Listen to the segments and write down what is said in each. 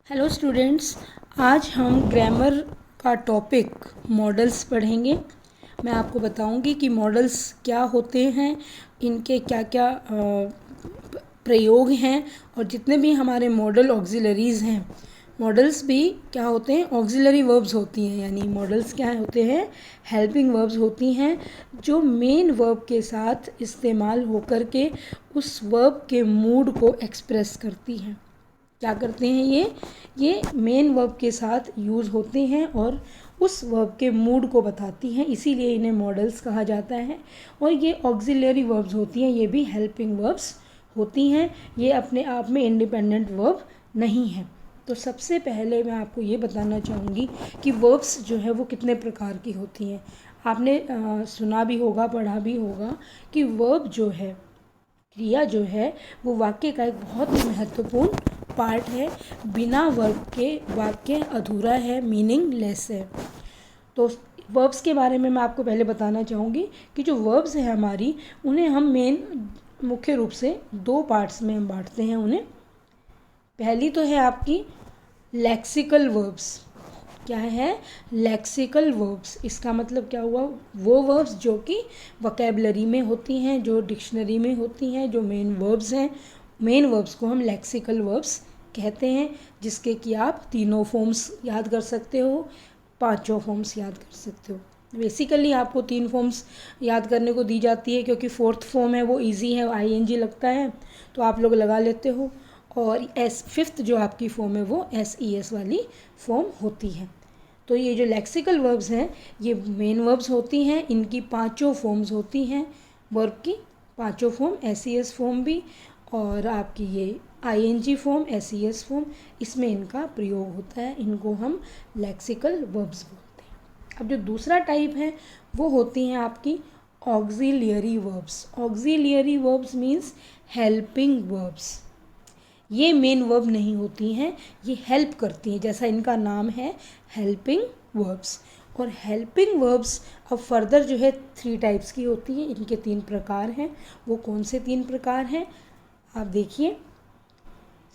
Hello students, आज हम grammar का टॉपिक मॉडल्स पढ़ेंगे। मैं आपको बताऊंगी कि मॉडल्स क्या होते हैं, इनके क्या क्या प्रयोग हैं, और जितने भी हमारे मॉडल ऑक्सिलरीज़ हैं, मॉडल्स भी क्या होते हैं, ऑक्सिलरी वर्ब्स होती हैं। यानी मॉडल्स क्या होते हैं, हेल्पिंग वर्ब्स होती हैं जो मेन वर्ब के साथ इस्तेमाल होकर के उस वर्ब के मूड को एक्सप्रेस करती हैं। क्या करते हैं ये मेन वर्ब के साथ यूज़ होते हैं और उस वर्ब के मूड को बताती हैं, इसीलिए इन्हें मॉडल्स कहा जाता है। और ये ऑक्सिलरी वर्ब्स होती हैं, ये भी हेल्पिंग वर्ब्स होती हैं, ये अपने आप में इंडिपेंडेंट वर्ब नहीं है। तो सबसे पहले मैं आपको ये बताना चाहूँगी कि वर्ब्स जो है वो कितने प्रकार की होती हैं। आपने सुना भी होगा, पढ़ा भी होगा कि वर्ब जो है, क्रिया जो है, वो वाक्य का एक बहुत ही महत्वपूर्ण पार्ट है। बिना वर्ब के वाक्य अधूरा है, मीनिंगलेस है। तो वर्ब्स के बारे में मैं आपको पहले बताना चाहूँगी कि जो वर्ब्स है हमारी, उन्हें हम मुख्य रूप से दो पार्ट्स में हम बांटते हैं उन्हें। पहली तो है आपकी लेक्सिकल वर्ब्स। क्या है? Lexical verbs. इसका मतलब क्या हुआ? वो वर्ब्स जो कि वोकैबलरी में होती हैं, जो डिक्शनरी में होती हैं, जो मेन वर्ब्स हैं, मेन वर्ब्स को हम लेक्सिकल वर्ब्स कहते हैं, जिसके कि आप तीनों फॉर्म्स याद कर सकते हो, पांचों फॉर्म्स याद कर सकते हो। बेसिकली आपको तीन फॉर्म्स याद करने को दी जाती है, क्योंकि फोर्थ फॉर्म है वो इजी है, आईएनजी लगता है तो आप लोग लगा लेते हो। और फिफ्थ जो आपकी फॉर्म है वो एसईएस वाली फॉर्म होती है। तो ये जो लेक्सिकल वर्ब्स हैं, ये मेन वर्ब्स होती हैं, इनकी पांचों फॉर्म्स होती हैं वर्ब की, पांचों फॉर्म, एसईएस फॉर्म भी, और आपकी ये आईएनजी फॉर्म, एसईएस फॉर्म, इसमें इनका प्रयोग होता है। इनको हम लेक्सिकल वर्ब्स बोलते हैं। अब जो दूसरा टाइप है वो होती हैं आपकी auxiliary verbs. Auxiliary verbs means helping verbs. ये मेन वर्ब नहीं होती हैं, ये हेल्प करती हैं, जैसा इनका नाम है, हेल्पिंग वर्ब्स। और हेल्पिंग वर्ब्स अब फर्दर जो है 3 टाइप्स की होती हैं, इनके 3 प्रकार हैं। वो कौन से 3 प्रकार हैं आप देखिए।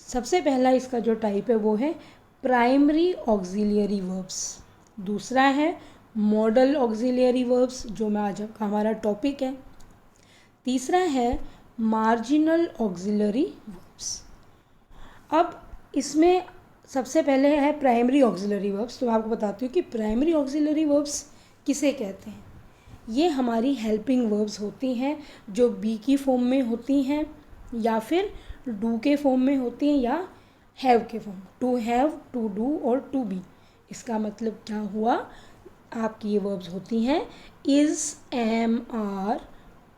सबसे पहला इसका जो टाइप है वो है प्राइमरी ऑक्सिलियरी वर्ब्स। दूसरा है मॉडल ऑक्सिलियरी वर्ब्स, जो मैं आज का हमारा टॉपिक है। तीसरा है मार्जिनल ऑक्सिलरी वर्ब्स। अब इसमें सबसे पहले है प्राइमरी ऑक्सिलरी वर्ब्स। तो मैं आपको बताती हूँ कि प्राइमरी ऑक्सिलरी वर्ब्स किसे कहते हैं। ये हमारी हेल्पिंग वर्ब्स होती हैं, जो बी की फॉर्म में होती हैं, या फिर डू के फॉर्म में होती हैं, या हैव के form, to have, to do और टू बी। इसका मतलब क्या हुआ, आपकी ये वर्ब्स होती हैं इज़, एम, आर,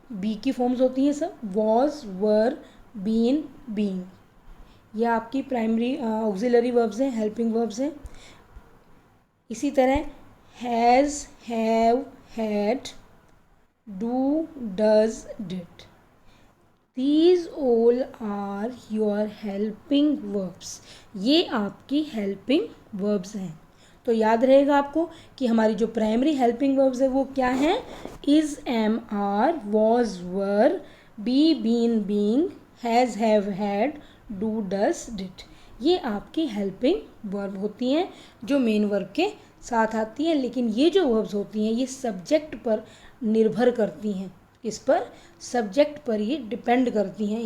बी की फॉर्म्स होती हैं सब, वॉज, वर, बीन, बीइंग। ये आपकी प्राइमरी ऑक्सिलरी वर्ब्स हैं, हेल्पिंग वर्ब्स हैं। इसी तरह has, have, had, do, does, did, these all are your helping verbs. ये आपकी हेल्पिंग वर्ब्स हैं। तो याद रहेगा आपको कि हमारी जो प्राइमरी हेल्पिंग वर्ब्स है वो क्या हैं, is, am, are, was, were, be, been, being, has, have, had, do, does, did. ये आपकी हेल्पिंग वर्ब होती हैं, जो मेन वर्ब के साथ आती हैं। लेकिन ये जो वर्ब्स होती हैं ये सब्जेक्ट पर निर्भर करती हैं। इस पर, सब्जेक्ट पर ये डिपेंड करती हैं।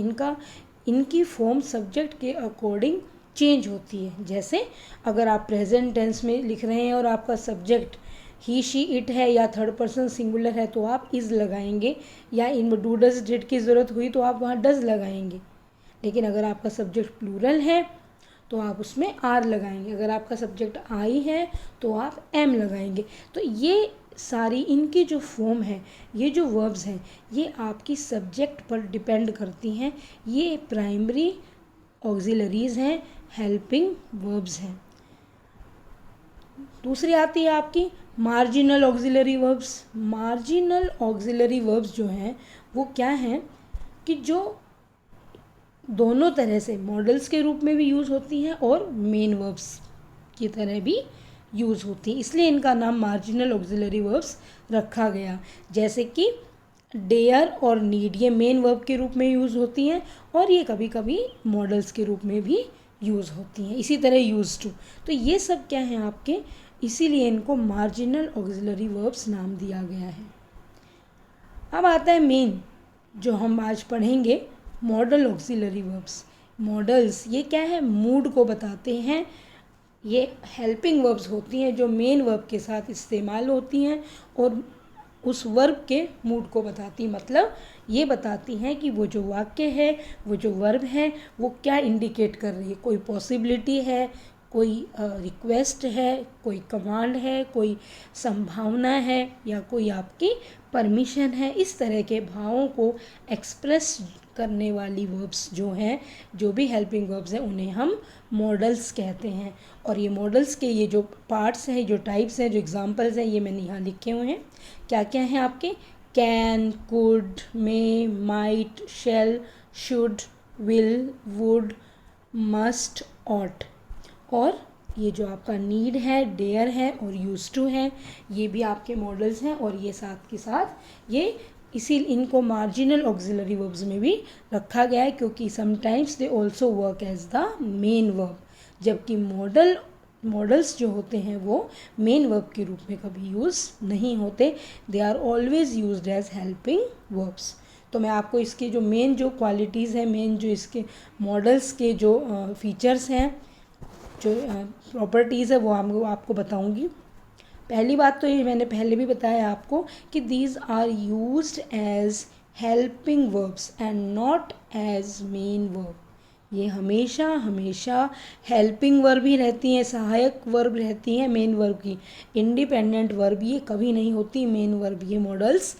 इनकी फॉर्म सब्जेक्ट के अकॉर्डिंग चेंज होती है। जैसे अगर आप प्रेजेंट टेंस में लिख रहे हैं और आपका सब्जेक्ट ही, शी, इट है या थर्ड पर्सन सिंगुलर है तो आप इज़ लगाएंगे, या इनमें डू, डज, डिड की ज़रूरत हुई तो आप वहाँ डज लगाएंगे। लेकिन अगर आपका सब्जेक्ट प्लूरल है तो आप उसमें आर लगाएंगे। अगर आपका सब्जेक्ट आई है तो आप एम लगाएंगे। तो ये सारी इनकी जो फॉर्म है, ये जो वर्ब्स हैं, ये आपकी सब्जेक्ट पर डिपेंड करती हैं। ये प्राइमरी ऑक्सिलरीज हैं, हेल्पिंग वर्ब्स हैं। दूसरी आती है आपकी marginal auxiliary verbs. Marginal auxiliary verbs जो हैं वो क्या हैं कि जो दोनों तरह से मॉडल्स के रूप में भी यूज़ होती हैं और मेन वर्ब्स की तरह भी यूज़ होती हैं, इसलिए इनका नाम मार्जिनल ऑक्सिलरी वर्ब्स रखा गया। जैसे कि डेयर और नीड, ये मेन वर्ब के रूप में यूज़ होती हैं और ये कभी कभी मॉडल्स के रूप में भी यूज़ होती हैं, इसी तरह यूज़ टू। तो ये सब क्या हैं आपके, इसीलिए इनको मार्जिनल ऑक्सिलरी वर्ब्स नाम दिया गया है। अब आता है मेन जो हम आज पढ़ेंगे, मॉडल ऑक्सिलरी वर्ब्स। मॉडल्स ये क्या है, मूड को बताते हैं। ये हेल्पिंग वर्ब्स होती हैं जो मेन वर्ब के साथ इस्तेमाल होती हैं और उस वर्ब के मूड को बताती, मतलब ये बताती हैं कि वो जो वाक्य है, वो जो वर्ब है, वो क्या इंडिकेट कर रही है। कोई पॉसिबिलिटी है, कोई रिक्वेस्ट है, कोई कमांड है, कोई संभावना है, या कोई आपकी परमिशन है। इस तरह के भावों को एक्सप्रेस करने वाली वर्ब्स जो हैं, जो भी हेल्पिंग वर्ब्स हैं, उन्हें हम मॉडल्स कहते हैं। और ये मॉडल्स के ये जो पार्ट्स हैं, जो टाइप्स हैं, जो एग्जांपल्स हैं, ये मैंने यहाँ लिखे हुए हैं। क्या क्या हैं आपके, can, could, may, might, shall, should, will, would, must, ought. और ये जो आपका नीड है, डेयर है और यूज टू है, ये भी आपके मॉडल्स हैं। और ये साथ के साथ ये इसी इनको मार्जिनल ऑक्सिलरी वर्ब्स में भी रखा गया है, क्योंकि sometimes they also work as the main verb, जबकि मॉडल्स जो होते हैं वो मेन वर्ब के रूप में कभी यूज़ नहीं होते। They are always used as helping verbs. तो मैं आपको इसके जो मेन जो क्वालिटीज़ हैं, मेन जो इसके मॉडल्स के जो फीचर्स हैं, जो प्रॉपर्टीज़ है, वो आपको बताऊंगी। पहली बात तो ये मैंने पहले भी बताया आपको कि these are used as helping verbs and not as main verb. ये हमेशा हमेशा हेल्पिंग वर्ब ही रहती हैं, सहायक वर्ब रहती हैं मेन वर्ब की। इंडिपेंडेंट वर्ब ये कभी नहीं होती, मेन वर्ब ये मॉडल्स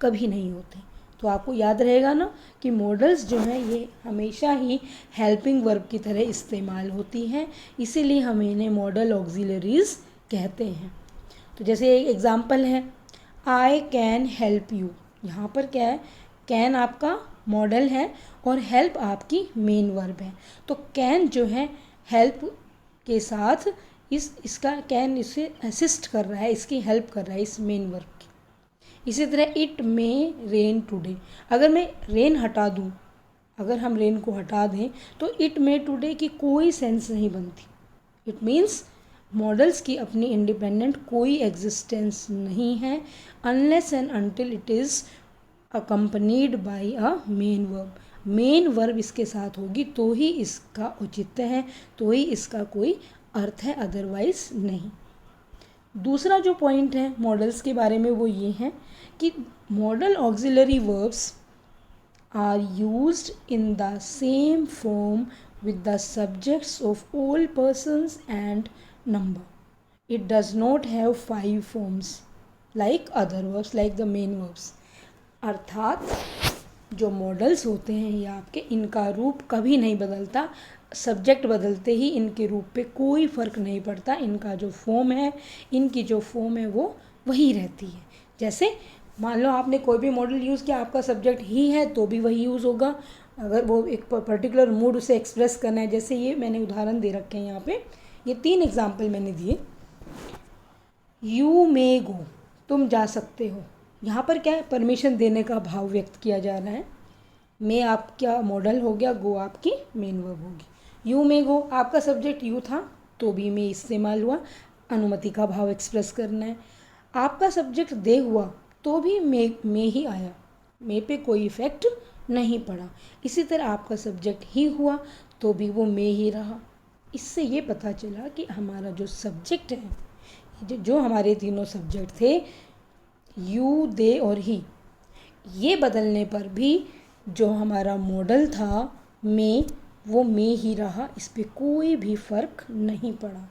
कभी नहीं होते। तो आपको याद रहेगा ना कि मॉडल्स जो हैं ये हमेशा ही हेल्पिंग वर्ब की तरह इस्तेमाल होती हैं, इसीलिए हम इन्हें मॉडल ऑक्सिलरीज कहते हैं। तो जैसे एक एग्ज़ाम्पल है, आई कैन हेल्प यू। यहाँ पर क्या है, कैन आपका मॉडल है और हेल्प आपकी मेन वर्ब है। तो कैन जो है हेल्प के साथ इसका कैन इसे असिस्ट कर रहा है, इसकी हेल्प कर रहा है इस मेन वर्ब की। इसी तरह इट मे रेन टुडे, अगर मैं रेन हटा दूँ, अगर हम रेन को हटा दें तो इट मे टुडे की कोई सेंस नहीं बनती। इट मीन्स मॉडल्स की अपनी इंडिपेंडेंट कोई एग्जिस्टेंस नहीं है, unless and until it is accompanied by a main verb. Main verb इसके साथ होगी तो ही इसका औचित्य है, तो ही इसका कोई अर्थ है, अदरवाइज नहीं। दूसरा जो पॉइंट है मॉडल्स के बारे में वो ये है कि modal auxiliary verbs are used in the same form with the subjects of all persons and number. It does not have 5 forms like other verbs, like the main verbs. अर्थात जो मॉडल्स होते हैं ये आपके, इनका रूप कभी नहीं बदलता, सब्जेक्ट बदलते ही इनके रूप पे कोई फ़र्क नहीं पड़ता। इनका जो फॉर्म है, इनकी जो फॉर्म है वो वही रहती है। जैसे मान लो आपने कोई भी मॉडल यूज़ किया, आपका सब्जेक्ट ही है तो भी वही यूज़ होगा। अगर वो एक पर्टिकुलर मूड उसे एक्सप्रेस करना है, जैसे ये मैंने उदाहरण दे रखे हैं यहाँ पे, ये 3 एग्जाम्पल मैंने दिए। यू मे गो, तुम जा सकते हो। यहाँ पर क्या है, परमिशन देने का भाव व्यक्त किया जा रहा है। मे आपका मॉडल हो गया, गो आपकी मेन वर्ब होगी। यू मे गो, आपका सब्जेक्ट यू था तो भी मे इस्तेमाल हुआ, अनुमति का भाव एक्सप्रेस करना है। आपका सब्जेक्ट दे हुआ तो भी मे ही आया, मे पे कोई इफ़ेक्ट नहीं पड़ा। इसी तरह आपका सब्जेक्ट ही हुआ तो भी वो मे ही रहा। इससे ये पता चला कि हमारा जो सब्जेक्ट है, जो हमारे तीनों सब्जेक्ट थे, यू, दे और ही, ये बदलने पर भी जो हमारा मॉडल था मे, वो मे ही रहा, इस पर कोई भी फ़र्क नहीं पड़ा।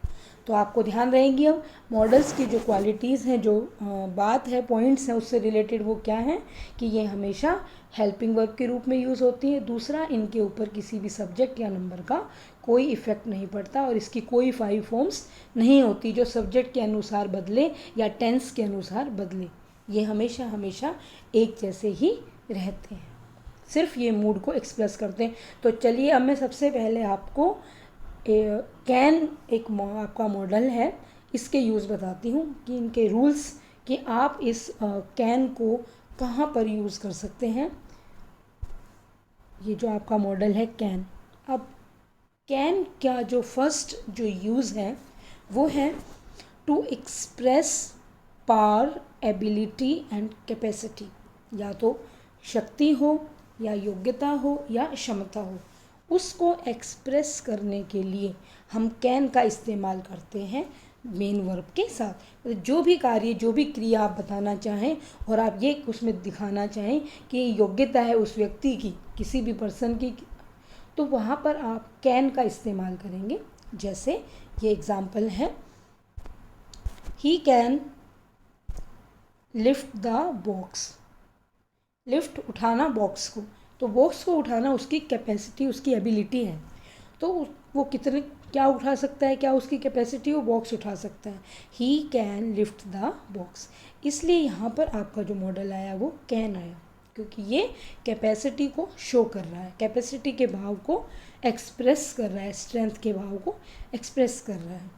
तो आपको ध्यान रहेंगी अब मॉडल्स की जो क्वालिटीज़ हैं, जो बात है, पॉइंट्स हैं उससे रिलेटेड, वो क्या है कि ये हमेशा हेल्पिंग वर्ब के रूप में यूज़ होती है। दूसरा, इनके ऊपर किसी भी सब्जेक्ट या नंबर का कोई इफ़ेक्ट नहीं पड़ता और इसकी कोई 5 फॉर्म्स नहीं होती जो सब्जेक्ट के अनुसार बदले या टेंस के अनुसार बदले। ये हमेशा हमेशा एक जैसे ही रहते हैं, सिर्फ ये मूड को एक्सप्रेस करते हैं। तो चलिए अब मैं सबसे पहले आपको कैन एक आपका मॉडल है, इसके यूज़ बताती हूँ कि इनके रूल्स, कि आप इस कैन को कहाँ पर यूज़ कर सकते हैं। ये जो आपका मॉडल है कैन, अब कैन का जो फर्स्ट जो यूज़ है वो है to express power, ability and capacity. या तो शक्ति हो या योग्यता हो या क्षमता हो, उसको एक्सप्रेस करने के लिए हम कैन का इस्तेमाल करते हैं मेन वर्ब के साथ। जो भी कार्य, जो भी क्रिया आप बताना चाहें और आप ये उसमें दिखाना चाहें कि योग्यता है उस व्यक्ति की, किसी भी पर्सन की, तो वहाँ पर आप कैन का इस्तेमाल करेंगे। जैसे ये एग्जाम्पल है, he can lift the box. Lift उठाना बॉक्स को, तो बॉक्स को उठाना उसकी कैपेसिटी, उसकी एबिलिटी है। तो वो कितने क्या उठा सकता है, क्या उसकी कैपेसिटी, वो बॉक्स उठा सकता है। He can lift the box. इसलिए यहाँ पर आपका जो मॉडल आया वो कैन आया, क्योंकि ये कैपेसिटी को शो कर रहा है, कैपेसिटी के भाव को एक्सप्रेस कर रहा है, स्ट्रेंथ के भाव को एक्सप्रेस कर रहा है।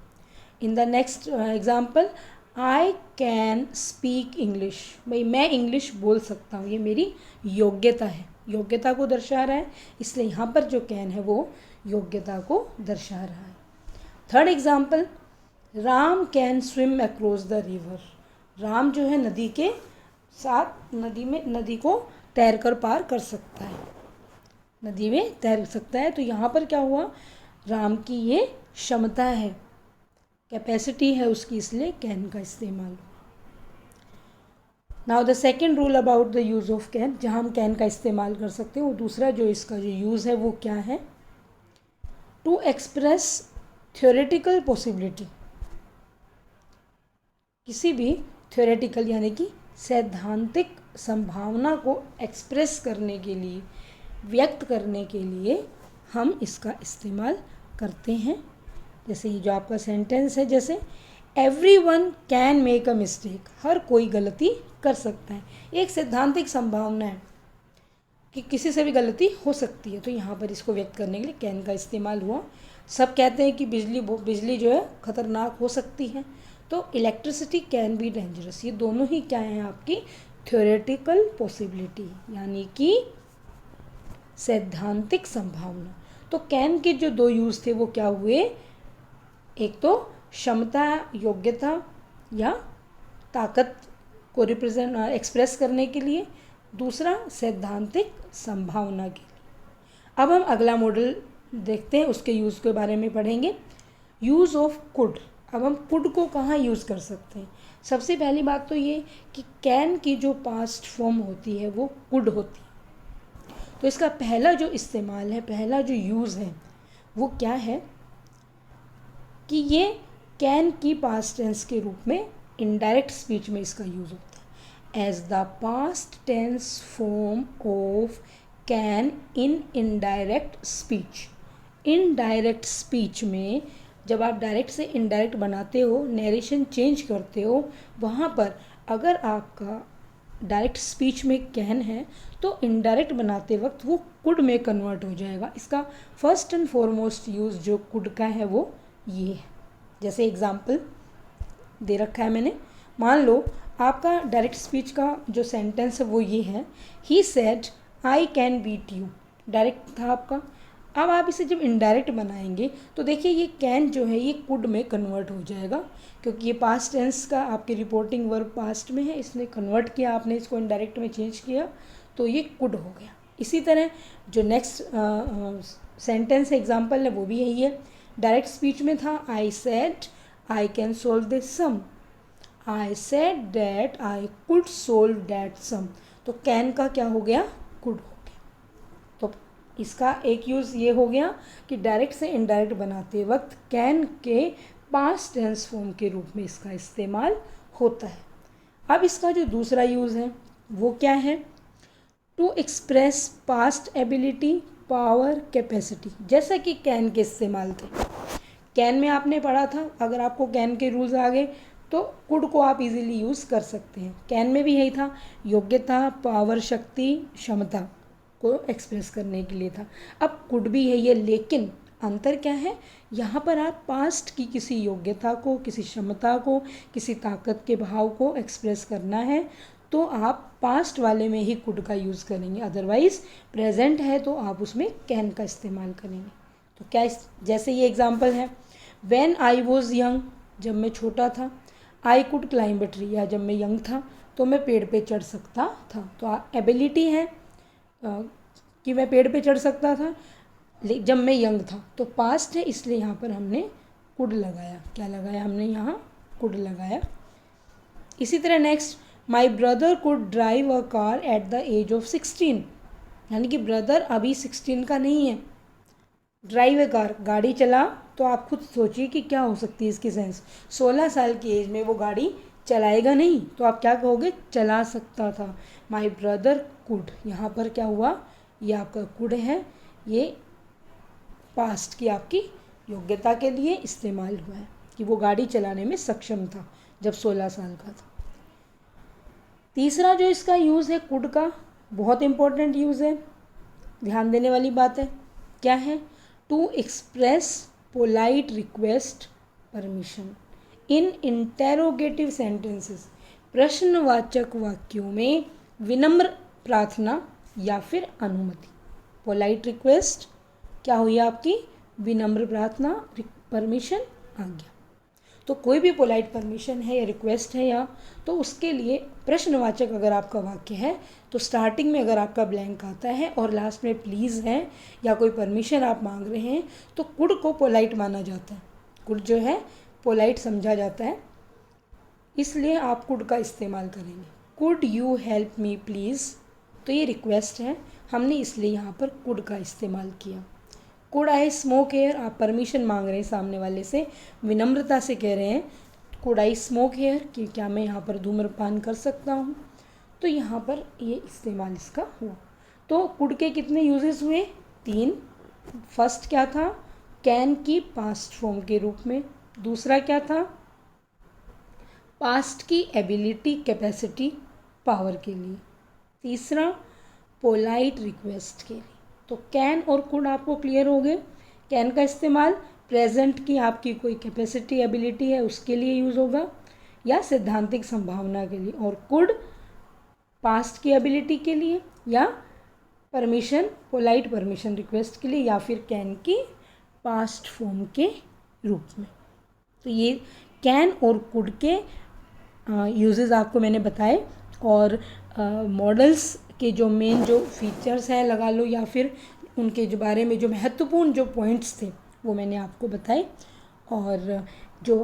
In the next example, I can speak English. भाई मैं इंग्लिश बोल सकता हूँ, ये मेरी योग्यता है, योग्यता को दर्शा रहा है, इसलिए यहाँ पर जो कैन है वो योग्यता को दर्शा रहा है। Third example, Ram can swim across the river. Ram जो है नदी के साथ, नदी को तैर कर पार कर सकता है, नदी में तैर सकता है। तो यहाँ पर क्या हुआ, राम की ये क्षमता है, कैपेसिटी है उसकी, इसलिए कैन का इस्तेमाल। Now the second rule about the use of can, जहाँ हम कैन का इस्तेमाल कर सकते हैं, वो दूसरा जो इसका जो यूज़ है वो क्या है, टू एक्सप्रेस थ्योरेटिकल पॉसिबिलिटी। किसी भी थ्योरेटिकल यानी कि सैद्धांतिक संभावना को एक्सप्रेस करने के लिए, व्यक्त करने के लिए हम इसका इस्तेमाल करते हैं। जैसे ये जो आपका सेंटेंस है, जैसे everyone can make a mistake, हर कोई गलती कर सकता है। एक सैद्धांतिक संभावना है कि किसी से भी गलती हो सकती है, तो यहाँ पर इसको व्यक्त करने के लिए कैन का इस्तेमाल हुआ। सब कहते हैं कि बिजली जो है खतरनाक हो सकती है, तो इलेक्ट्रिसिटी कैन बी डेंजरस। ये दोनों ही क्या हैं, आपकी थ्योरेटिकल पॉसिबिलिटी यानी कि सैद्धांतिक संभावना। तो कैन के जो दो यूज़ थे वो क्या हुए, एक तो क्षमता, योग्यता या ताकत को रिप्रेजेंट एक्सप्रेस करने के लिए, दूसरा सैद्धांतिक संभावना के लिए। अब हम अगला मॉडल देखते हैं, उसके यूज़ के बारे में पढ़ेंगे। Use of could. अब हम कुड को कहाँ यूज़ कर सकते हैं। सबसे पहली बात तो ये कि कैन की जो पास्ट फॉर्म होती है वो कुड होती है। तो इसका पहला जो इस्तेमाल है, पहला जो यूज़ है वो क्या है कि ये कैन की पास्ट टेंस के रूप में इनडायरेक्ट स्पीच में इसका यूज़ होता है। As the past tense form of can in indirect speech. Indirect speech में जब आप डायरेक्ट से इनडायरेक्ट बनाते हो, नरेशन चेंज करते हो, वहाँ पर अगर आपका डायरेक्ट स्पीच में कैन है तो इनडायरेक्ट बनाते वक्त वो कुड में कन्वर्ट हो जाएगा। इसका फर्स्ट एंड फॉरमोस्ट यूज़ जो कुड का है वो ये है। जैसे एग्जाम्पल दे रखा है मैंने, मान लो आपका डायरेक्ट स्पीच का जो सेंटेंस है वो ये है, he said I can beat you. Direct था आपका। अब आप इसे जब इनडायरेक्ट बनाएंगे तो देखिए ये कैन जो है ये कुड में कन्वर्ट हो जाएगा, क्योंकि ये पास्ट टेंस का आपके रिपोर्टिंग वर्ब पास्ट में है, इसने कन्वर्ट किया, आपने इसको इनडायरेक्ट में चेंज किया तो ये कुड हो गया। इसी तरह जो नेक्स्ट सेंटेंस एग्जाम्पल है वो भी यही है। डायरेक्ट स्पीच में था I said I can solve this sum, I said that I could solve that sum, तो कैन का क्या हो गया, कुड हो गया। तो इसका एक यूज़ ये हो गया कि डायरेक्ट से इनडायरेक्ट बनाते वक्त कैन के पास्ट टेंस फॉर्म के रूप में इसका इस्तेमाल होता है। अब इसका जो दूसरा यूज़ है वो क्या है, to express past ability, power, capacity. जैसा कि कैन के इस्तेमाल थे, कैन में आपने पढ़ा था, अगर आपको कैन के रूल्स आ गए तो कुड को आप इजीली यूज़ कर सकते हैं। कैन में भी यही था, योग्यता, पावर, शक्ति, क्षमता को एक्सप्रेस करने के लिए था। अब कुड भी है ये, लेकिन अंतर क्या है, यहाँ पर आप पास्ट की किसी योग्यता को, किसी क्षमता को, किसी ताकत के भाव को एक्सप्रेस करना है तो आप पास्ट वाले में ही कुड का यूज़ करेंगे, अदरवाइज़ प्रेजेंट है तो आप उसमें कैन का इस्तेमाल करेंगे। तो क्या जैसे ये एग्जाम्पल है, व्हेन आई वॉज यंग, जब मैं छोटा था, I could climb a tree, या जब मैं यंग था तो मैं पेड़ पे चढ़ सकता था। तो एबिलिटी है कि मैं पेड़ पे चढ़ सकता था जब मैं यंग था, तो पास्ट है इसलिए यहाँ पर हमने कुड लगाया। क्या लगाया हमने यहाँ? कुड लगाया। इसी तरह next, my brother could drive a car at the age of 16, यानी कि ब्रदर अभी 16 का नहीं है। ड्राइव ए कार, गाड़ी चला, तो आप खुद सोचिए कि क्या हो सकती है इसकी सेंस। 16 साल की एज में वो गाड़ी चलाएगा नहीं, तो आप क्या कहोगे? चला सकता था। माई ब्रदर कुड, यहाँ पर क्या हुआ? ये आपका कुड है, ये पास्ट की आपकी योग्यता के लिए इस्तेमाल हुआ है कि वो गाड़ी चलाने में सक्षम था जब 16 साल का था। तीसरा जो इसका यूज़ है कुड का, बहुत इम्पोर्टेंट यूज़ है, ध्यान देने वाली बात है। क्या है? To express polite request permission in interrogative sentences, प्रश्नवाचक वाक्यों में विनम्र प्रार्थना या फिर अनुमति। पोलाइट रिक्वेस्ट क्या हुई आपकी? विनम्र प्रार्थना, परमिशन, आज्ञा। तो कोई भी पोलाइट परमिशन है या रिक्वेस्ट है या, तो उसके लिए प्रश्नवाचक अगर आपका वाक्य है तो स्टार्टिंग में अगर आपका ब्लैंक आता है और लास्ट में प्लीज़ है या कोई परमिशन आप मांग रहे हैं, तो कुड को पोलाइट माना जाता है। कुड जो है पोलाइट समझा जाता है, इसलिए आप कुड का इस्तेमाल करेंगे। Could you help me please, तो ये रिक्वेस्ट है, हमने इसलिए यहाँ पर कुड का इस्तेमाल किया। कुड आई स्मोक हेयर, आप परमिशन मांग रहे हैं सामने वाले से, विनम्रता से कह रहे हैं कुड आई स्मोक हेयर, कि क्या मैं यहाँ पर धूम्रपान कर सकता हूँ, तो यहाँ पर ये इस्तेमाल इसका हुआ। तो कुड के कितने यूजेस हुए? 3। फर्स्ट क्या था? कैन की पास्ट फॉर्म के रूप में। दूसरा क्या था? पास्ट की एबिलिटी, कैपेसिटी, पावर के लिए। तीसरा पोलाइट रिक्वेस्ट के लिए। तो कैन और कुड आपको क्लियर हो गए। कैन का इस्तेमाल प्रेजेंट की आपकी कोई कैपेसिटी, एबिलिटी है उसके लिए यूज़ होगा या सैद्धांतिक संभावना के लिए, और कुड पास्ट की एबिलिटी के लिए या परमिशन, पोलाइट परमिशन रिक्वेस्ट के लिए, या फिर कैन की पास्ट फॉर्म के रूप में। तो ये कैन और कुड के यूजेस आपको मैंने बताए, और मॉडल्स के जो मेन जो फीचर्स हैं लगा लो, या फिर उनके जो बारे में जो महत्वपूर्ण जो पॉइंट्स थे वो मैंने आपको बताए। और जो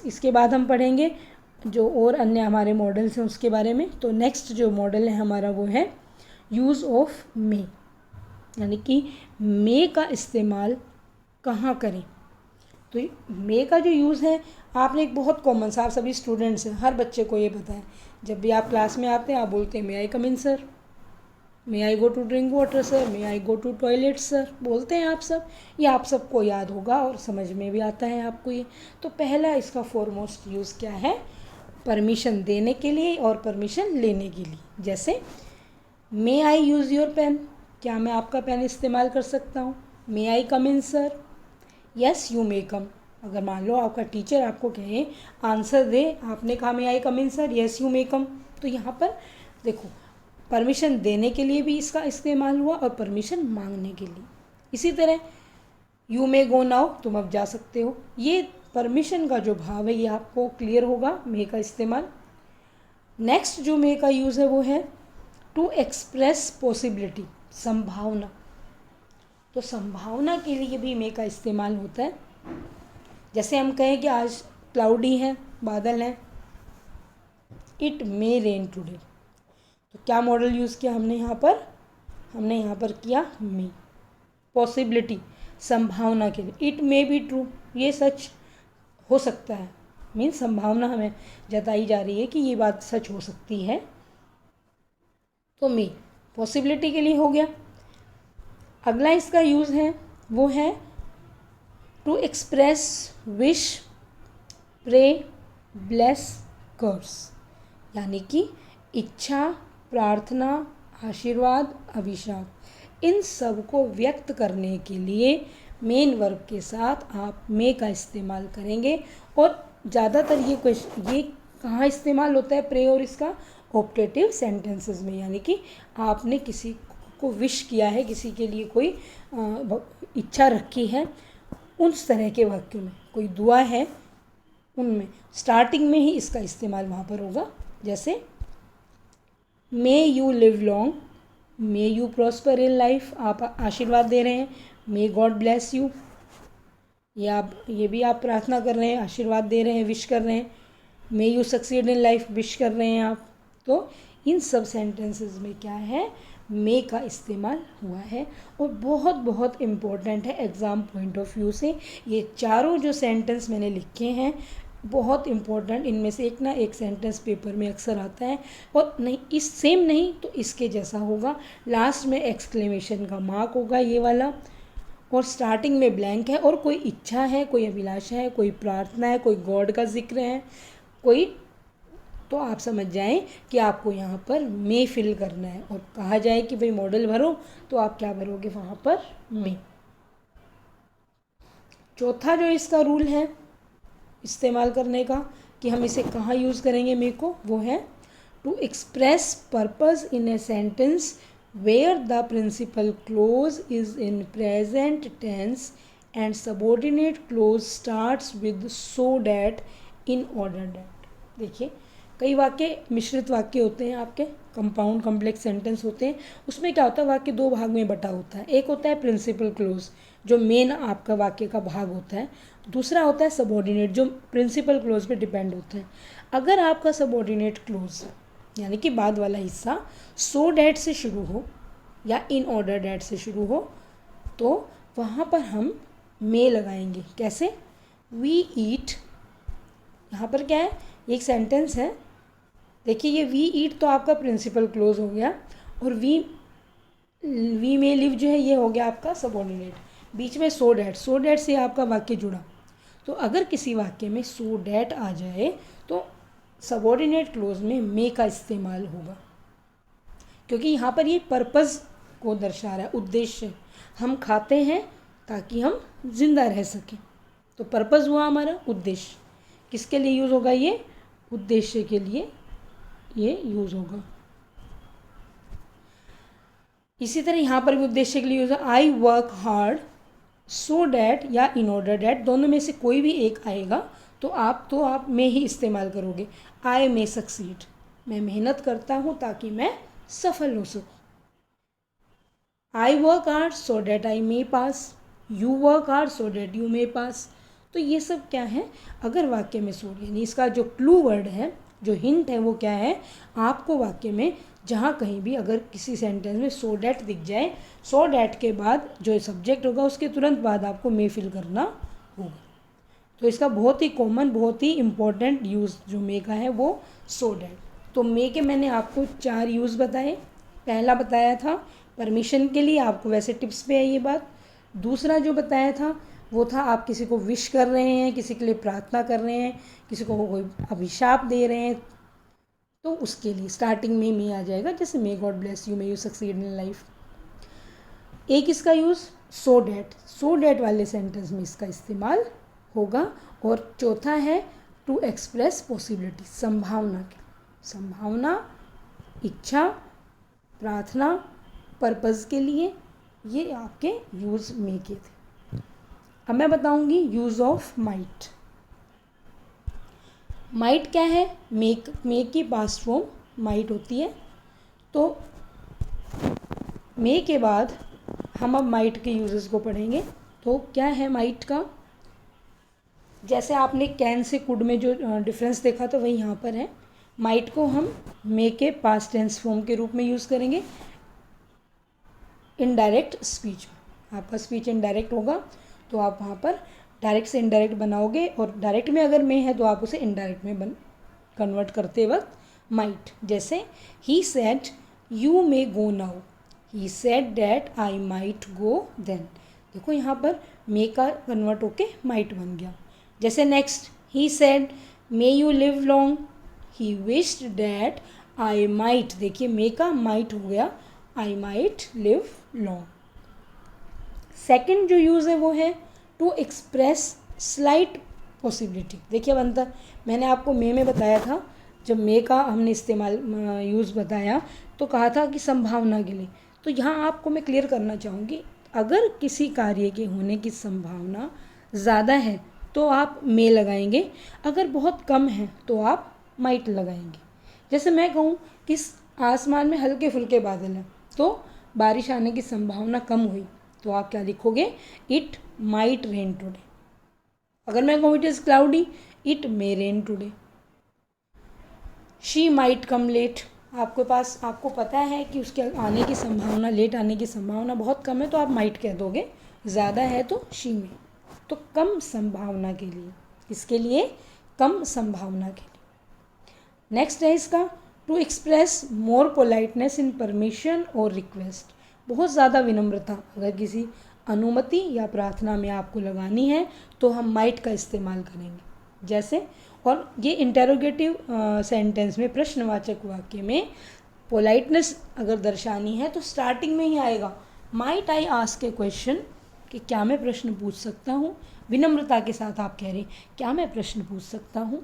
इसके बाद हम पढ़ेंगे जो और अन्य हमारे मॉडल्स हैं उसके बारे में। तो नेक्स्ट जो मॉडल है हमारा वो है यूज़ ऑफ मे, यानी कि मे का इस्तेमाल कहाँ करें। तो मे का जो यूज़ है, आपने एक बहुत कॉमन सा, आप सभी स्टूडेंट्स हैं, हर बच्चे को ये पता है, जब भी आप क्लास में आते हैं आप बोलते हैं may I come in sir, may I go to drink water sir, may I go to toilet sir, बोलते हैं आप सब। ये आप सबको याद होगा और समझ में भी आता है आपको ये। तो पहला इसका फॉरमोस्ट यूज़ क्या है? परमिशन देने के लिए और परमिशन लेने के लिए। जैसे मे आई यूज़ योर पेन, क्या मैं आपका पेन इस्तेमाल कर सकता हूँ? मे I come in sir, yes you may कम। अगर मान लो आपका टीचर आपको कहे आंसर दे, आपने कहा मे I come in sir, yes you may कम, तो यहाँ पर देखो परमिशन देने के लिए भी इसका इस्तेमाल हुआ और परमिशन मांगने के लिए। इसी तरह यू मे गो नाउ, तुम अब जा सकते हो, ये परमिशन का जो भाव है ये आपको क्लियर होगा मे का इस्तेमाल। नेक्स्ट जो मे का यूज़ है वो है टू एक्सप्रेस पॉसिबिलिटी, संभावना। तो संभावना के लिए भी मे का इस्तेमाल होता है। जैसे हम कहें कि आज क्लाउडी है, बादल है, इट मे रेन टुडे, तो क्या मॉडल यूज़ किया हमने यहाँ पर? हमने यहाँ पर किया मे, पॉसिबिलिटी, संभावना के लिए। इट मे बी ट्रू, ये सच हो सकता है, मीन्स संभावना हमें जताई जा रही है कि ये बात सच हो सकती है, तो मे पॉसिबिलिटी के लिए हो गया। अगला इसका यूज़ है वो है to express wish, pray, bless, curse, यानी कि इच्छा, प्रार्थना, आशीर्वाद, अभिशाप, इन सब को व्यक्त करने के लिए मेन वर्ब के साथ आप मे का इस्तेमाल करेंगे। और ज़्यादातर ये कहाँ इस्तेमाल होता है प्रे और इसका? ऑप्टेटिव सेंटेंसेस में, यानी कि आपने किसी को विश किया है, किसी के लिए कोई इच्छा रखी है, उस तरह के वाक्यों में, कोई दुआ है उनमें स्टार्टिंग में ही इसका इस्तेमाल वहाँ पर होगा। जैसे may you live long, may you prosper in life, आप आशीर्वाद दे रहे हैं, मे गॉड ब्लेस यू, ये भी आप प्रार्थना कर रहे हैं, आशीर्वाद दे रहे हैं, विश कर रहे हैं। May you succeed in life, wish कर रहे हैं आप। तो इन सब सेंटेंसेस में क्या है, मे का इस्तेमाल हुआ है और बहुत बहुत इम्पोर्टेंट है एग्ज़ाम पॉइंट ऑफ व्यू से। ये चारों जो सेंटेंस मैंने लिखे हैं बहुत इम्पोर्टेंट, इनमें से एक ना एक सेंटेंस पेपर में अक्सर आता है, और नहीं इस सेम नहीं तो इसके जैसा होगा। लास्ट में एक्सक्लेमेशन का मार्क होगा ये वाला, और स्टार्टिंग में ब्लैंक है, और कोई इच्छा है, कोई अभिलाषा है, कोई प्रार्थना है, कोई गॉड का जिक्र है, कोई, तो आप समझ जाएं कि आपको यहाँ पर मे फिल करना है। और कहा जाए कि भाई मॉडल भरो, तो आप क्या भरोगे वहाँ पर, मे। चौथा जो इसका रूल है इस्तेमाल करने का कि हम इसे कहाँ यूज़ करेंगे मे को, वो है to express purpose in a sentence where the principal clause is in present tense and subordinate clause starts with so that in order that। देखिए कई वाक्य मिश्रित वाक्य होते हैं आपके, कंपाउंड कॉम्प्लेक्स सेंटेंस होते हैं, उसमें क्या होता है वाक्य दो भाग में बटा होता है। एक होता है प्रिंसिपल क्लोज जो मेन आपका वाक्य का भाग होता है, दूसरा होता है सबऑर्डिनेट जो प्रिंसिपल क्लोज पे डिपेंड होता है। अगर आपका सबऑर्डिनेट क्लोज यानी कि बाद वाला हिस्सा सो डैट से शुरू हो या इन ऑर्डर डैट से शुरू हो, तो वहाँ पर हम मे लगाएंगे। कैसे, वी ईट, यहाँ पर क्या है, एक सेंटेंस है, देखिए ये वी ईट तो आपका प्रिंसिपल क्लोज हो गया, और वी मे लिव जो है ये हो गया आपका सबऑर्डिनेट, बीच में सो डैट से आपका वाक्य जुड़ा। तो अगर किसी वाक्य में सो डैट आ जाए तो सबऑर्डिनेट क्लोज में मे का इस्तेमाल होगा, क्योंकि यहाँ पर ये पर्पज़ को दर्शा रहा है, उद्देश्य। हम खाते हैं ताकि हम जिंदा रह सकें, तो पर्पज़ हुआ हमारा उद्देश्य। किसके लिए यूज़ होगा ये, उद्देश्य के लिए ये यूज़ होगा। इसी तरह यहाँ पर भी उद्देश्य के लिए यूज़ है, आई वर्क हार्ड सो डैट या इन ऑर्डर डैट, दोनों में से कोई भी एक आएगा तो आप में ही इस्तेमाल करोगे। आई मे सक्सीड, मैं मेहनत करता हूँ ताकि मैं सफल हो सकूँ। I work hard so that I may pass, you work hard so that you may pass. तो ये सब क्या है, अगर वाक्य में सो, यानी इसका जो क्लू वर्ड है, जो हिंट है वो क्या है, आपको वाक्य में जहाँ कहीं भी अगर किसी सेंटेंस में सो डैट दिख जाए, सो डैट के बाद जो सब्जेक्ट होगा उसके तुरंत बाद आपको मे फिल करना होगा। तो इसका बहुत ही कॉमन, बहुत ही इम्पॉर्टेंट यूज़ जो मे का है वो सो डैट। तो मे के मैंने आपको 4 यूज़ बताए। पहला बताया था परमिशन के लिए, आपको वैसे टिप्स पे है ये बात। दूसरा जो बताया था वो था आप किसी को विश कर रहे हैं, किसी के लिए प्रार्थना कर रहे हैं, किसी को कोई अभिशाप दे रहे हैं, तो उसके लिए स्टार्टिंग में मे आ जाएगा, जैसे may God bless you, may you succeed in life. एक इसका यूज़ सो डैट वाले सेंटेंस में इसका इस्तेमाल होगा। और चौथा है टू एक्सप्रेस पॉसिबिलिटी, संभावना, इच्छा, प्रार्थना, पर्पज़ के लिए, ये आपके यूज़ मे के थे। अब मैं बताऊंगी यूज़ ऑफ माइट। माइट क्या है, मे की पास्ट फॉर्म माइट होती है। तो मे के बाद हम अब माइट के यूजेस को पढ़ेंगे। तो क्या है माइट का, जैसे आपने कैन से कुड में जो डिफरेंस देखा तो वही यहाँ पर है। माइट को हम मे के पास्ट टेंस फॉर्म के रूप में यूज़ करेंगे इनडायरेक्ट स्पीच में। आपका स्पीच इनडायरेक्ट होगा तो आप वहाँ पर डायरेक्ट से इनडायरेक्ट बनाओगे, और डायरेक्ट में अगर मे है तो आप उसे इनडायरेक्ट में कन्वर्ट करते वक्त माइट। जैसे he said you may go now, he said that I might go then. देखो यहाँ पर मे का कन्वर्ट होके माइट बन गया। जैसे next he said may you live long, he wished that I might, देखिए मे का माइट हो गया, I might live long. Second जो यूज़ है वो है टू एक्सप्रेस स्लाइट पॉसिबिलिटी। देखिए अब अंतर मैंने आपको मे में बताया था, जब मे का हमने इस्तेमाल यूज़ बताया तो कहा था कि संभावना के लिए, तो यहाँ आपको मैं क्लियर करना चाहूँगी, अगर किसी कार्य के होने की संभावना ज़्यादा है तो आप मे लगाएंगे, अगर बहुत कम है तो आप माइट लगाएंगे। जैसे मैं कहूँ कि आसमान में हल्के फुल्के बादल हैं तो बारिश आने की संभावना कम हुई, तो आप क्या लिखोगे, इट माइट रेन टुडे। अगर मैं कहूँ it is cloudy, it may rain today. She might come late, आपको पता है कि उसके आने की संभावना, लेट आने की संभावना बहुत कम है तो आप माइट कह दोगे, ज़्यादा है तो शी में। तो कम संभावना के लिए, इसके लिए कम संभावना के लिए। नेक्स्ट है इसका, to express more politeness in permission और रिक्वेस्ट। बहुत ज़्यादा विनम्रता अगर किसी अनुमति या प्रार्थना में आपको लगानी है तो हम माइट का इस्तेमाल करेंगे। जैसे, और ये इंटेरोगेटिव सेंटेंस में, प्रश्नवाचक वाक्य में पोलाइटनेस अगर दर्शानी है तो स्टार्टिंग में ही आएगा, might I ask A question, कि क्या मैं प्रश्न पूछ सकता हूँ। विनम्रता के साथ आप कह रहे हैं क्या मैं प्रश्न पूछ सकता हूँ,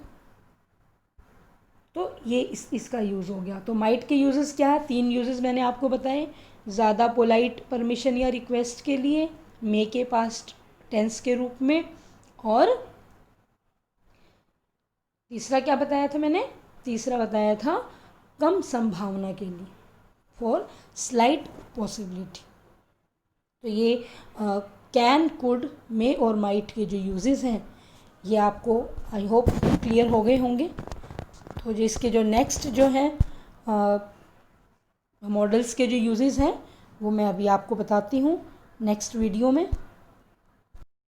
तो ये इसका यूज़ हो गया। तो माइट के यूजेस क्या है, 3 यूजेस मैंने आपको बताए, ज़्यादा पोलाइट परमिशन या रिक्वेस्ट के लिए, मे के पास्ट टेंस के रूप में, और तीसरा क्या बताया था मैंने, तीसरा बताया था कम संभावना के लिए, फॉर स्लाइट पॉसिबिलिटी। तो ये कैन, कुड, मे और माइट के जो यूजेस हैं ये आपको आई होप क्लियर हो गए होंगे। तो जो इसके जो नेक्स्ट जो हैं मॉडल्स के जो यूजेस हैं वो मैं अभी आपको बताती हूँ नेक्स्ट वीडियो में।